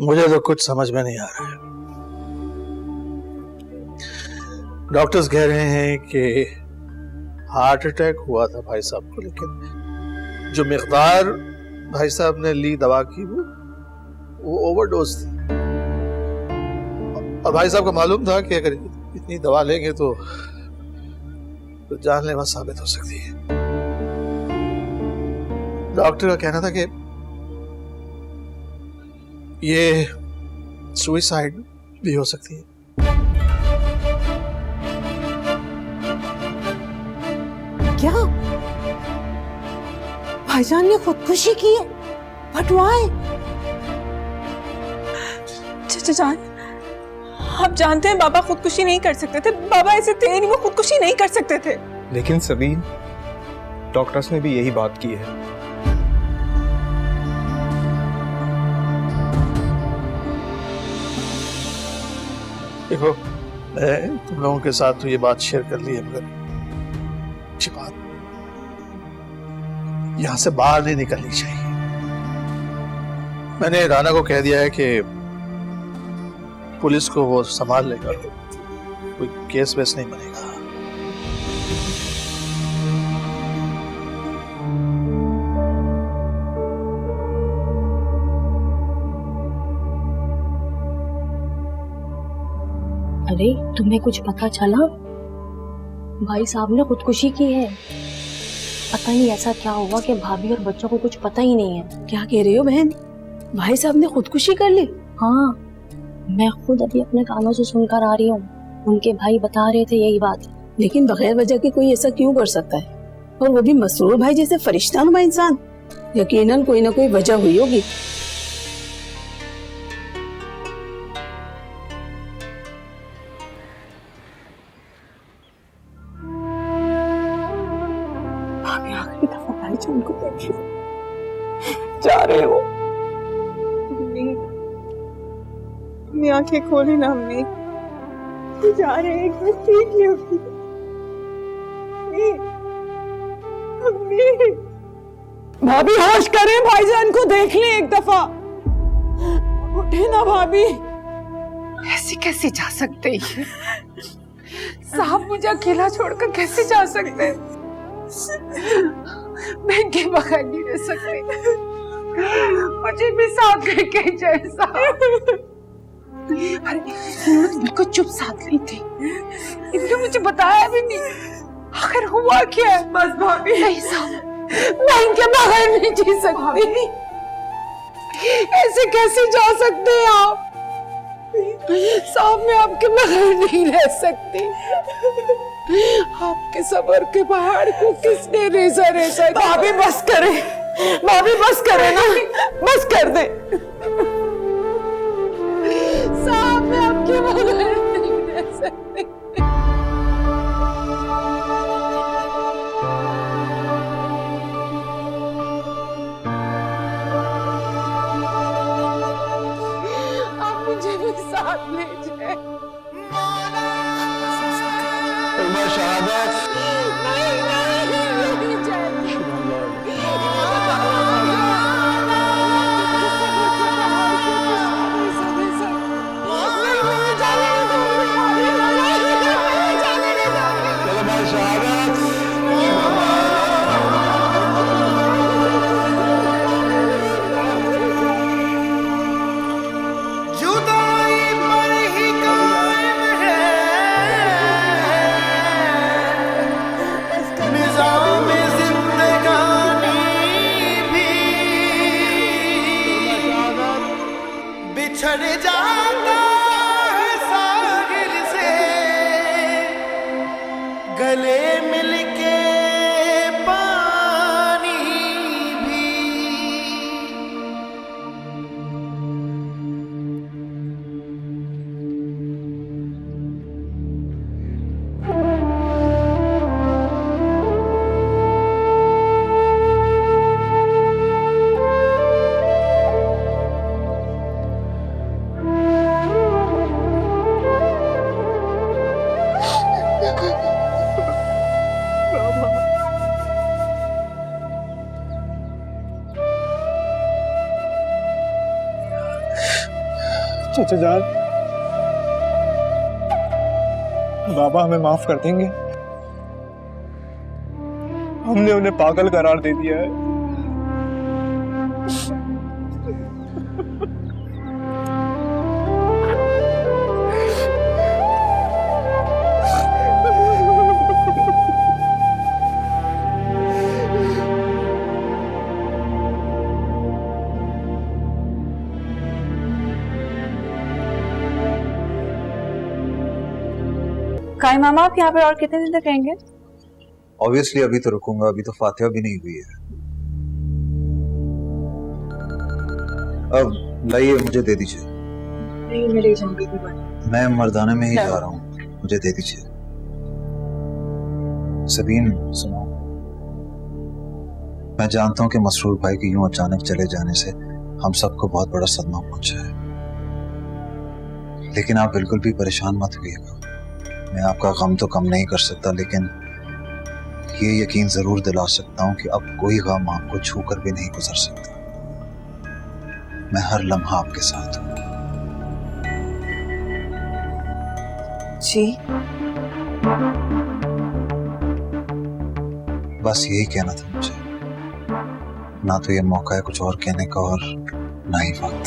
मुझे तो कुछ समझ में नहीं आ रहा है। डॉक्टर्स कह रहे हैं कि हार्ट अटैक हुआ था भाई साहब को, लेकिन जो मिकदार भाई साहब ने ली दवा की वो ओवरडोज थी। और भाई साहब को मालूम था कि अगर इतनी दवा लेंगे तो जानलेवा साबित हो सकती है। डॉक्टर का कहना था कि ये सुसाइड भी हो सकती है। क्या भाईजान ने खुदकुशी की है? But why? चाचा जान, आप जानते हैं बाबा खुदकुशी नहीं कर सकते थे। बाबा ऐसे थे नहीं, वो खुदकुशी नहीं कर सकते थे। लेकिन सबीन, डॉक्टर्स ने भी यही बात की है। देखो, मैं तुम लोगों के साथ तो ये बात शेयर कर ली है, मगर अच्छी बात यहां से बाहर नहीं निकलनी चाहिए। मैंने राना को कह दिया है कि पुलिस को वो संभाल लेगा, कोई केस वेस नहीं बनेगा। अरे तुम्हें कुछ पता चला? भाई साहब ने खुदकुशी की है। पता नहीं ऐसा क्या हुआ कि भाभी और बच्चों को कुछ पता ही नहीं है। क्या कह रही हो बहन? भाई साहब ने खुदकुशी कर ली? हाँ, मैं खुद अभी अपने कानों से सुनकर आ रही हूँ। उनके भाई बता रहे थे यही बात। लेकिन बगैर वजह के कोई ऐसा क्यों कर सकता है? और वो भी मसरूर भाई जैसे फरिश्ता नुमा इंसान। यकीनन कोई ना कोई वजह हुई होगी। भाभी आखिरी दफा भाईजान को देखिए। जा रहे हो? अपनी आंखें खोली ना हमने, जा रहे हैं, एक बार देख लियो। भाभी होश करें, भाईजान को देख ले एक दफा। उठे ना भाभी। ऐसे कैसे जा सकते हैं साहब? मुझे अकेला छोड़कर कैसे जा सकते हैं? मैं इनके बगैर नहीं रह सकती। मुझे भी साथ लेके जाए साहब। अरे तो बिल्कुल चुप साथ ली थी, इन्होंने मुझे बताया भी नहीं। आखिर हुआ क्या है? बस भाभी, नहीं साहब, मैं इनके बगैर नहीं जी सकती। ऐसे कैसे जा सकते हैं आप? साहब मैं आपके बगैर नहीं रह सकती। आपके सबर के पहाड़ को किसने रेजा रेजा? भाभी बस करे, भाभी बस करे ना, बस कर दे। साहब मैं आपके बगैर नहीं रह सकती। आप मुझे भी साथ ले जाए। शहादत नहीं नहीं जाएगी। बिछड़ जाता है साहिल से, गले मिलके पानी भी। चाचा जान, बाबा हमें माफ कर देंगे? हमने उन्हें पागल करार दे दिया है। काय मामा, आप यहाँ पे और कितने दिन तक रहेंगे? ऑब्वियसली अभी तो रुकूंगा, अभी तो फातिहा भी नहीं हुई है। अब लाइए, मुझे दे दीजिए। नहीं, मैं ले जाऊंगी। मैं मर्दाने में ही जा रहा हूँ, मुझे दे दीजिए। सबीन सुनो, मैं जानता हूँ कि मसरूर भाई के यूं अचानक चले जाने से हम सबको बहुत बड़ा सदमा पहुंचा है, लेकिन आप बिल्कुल भी परेशान मत होइएगा। मैं आपका गम तो कम नहीं कर सकता, लेकिन ये यकीन जरूर दिला सकता हूं कि अब कोई गम आपको छू कर भी नहीं गुजर सकता। मैं हर लम्हा आपके साथ हूं। जी, बस यही कहना था मुझे। ना तो ये मौका है कुछ और कहने का, और ना ही वक्त।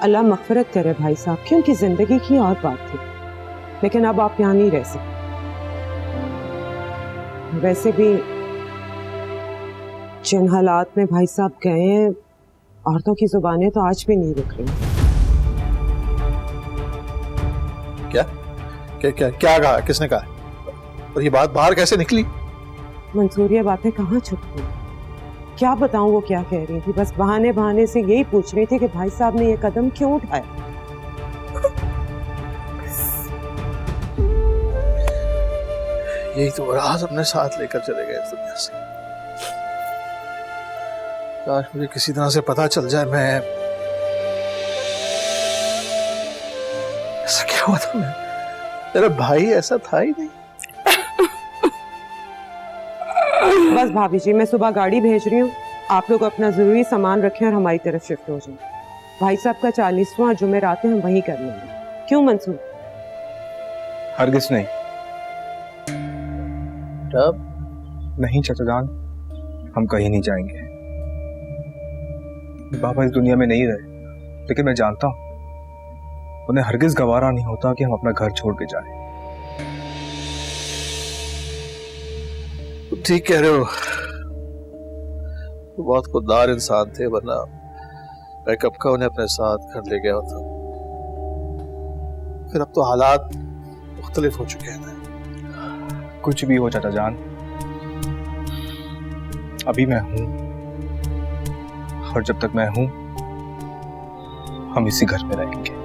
अल्लाह मग़फ़िरत करे भाई साहब की, उनकी जिंदगी की और बात थी, लेकिन अब आप यहाँ नहीं रह सकते। वैसे भी जिन हालात में भाई साहब गए हैं, औरतों की जुबानें तो आज भी नहीं रुक रही। क्या क्या क्या क्या कहा, किसने कहा? और ये बात बाहर कैसे निकली? मंसूर, ये बातें कहाँ छुपती? क्या बताऊं वो क्या कह रही थी? बस बहाने बहाने से यही पूछ रही थी कि भाई साहब ने ये कदम क्यों उठाया। यही तो राज अपने साथ लेकर चले गए इस दुनिया से। काश मुझे किसी तरह से पता चल जाए मैं ऐसा क्या हुआ था। मेरा भाई ऐसा था ही नहीं। बस भाभी जी, मैं सुबह गाड़ी भेज रही हूँ, आप लोग अपना जरूरी सामान रखें और हमारी तरफ शिफ्ट हो जाएं। भाई साहब का 40वां जुमेरात है, हम वहीं कर लेंगे। क्यों मंसूर? हरगिज नहीं। तब नहीं चाचा जान, हम कहीं नहीं जाएंगे। बाबा इस दुनिया में नहीं रहे, लेकिन मैं जानता हूं उन्हें हरगिज गवारा नहीं होता कि हम अपना घर छोड़ के जाएं। ठीक कह रहे हो, वो बहुत खुददार इंसान थे, वरना मैं कब का उन्हें अपने साथ घर ले गया होता। फिर अब तो हालात मुख्तलिफ हो चुके हैं। कुछ भी हो चाचा जान, अभी मैं हूं, और जब तक मैं हूं हम इसी घर में रहेंगे।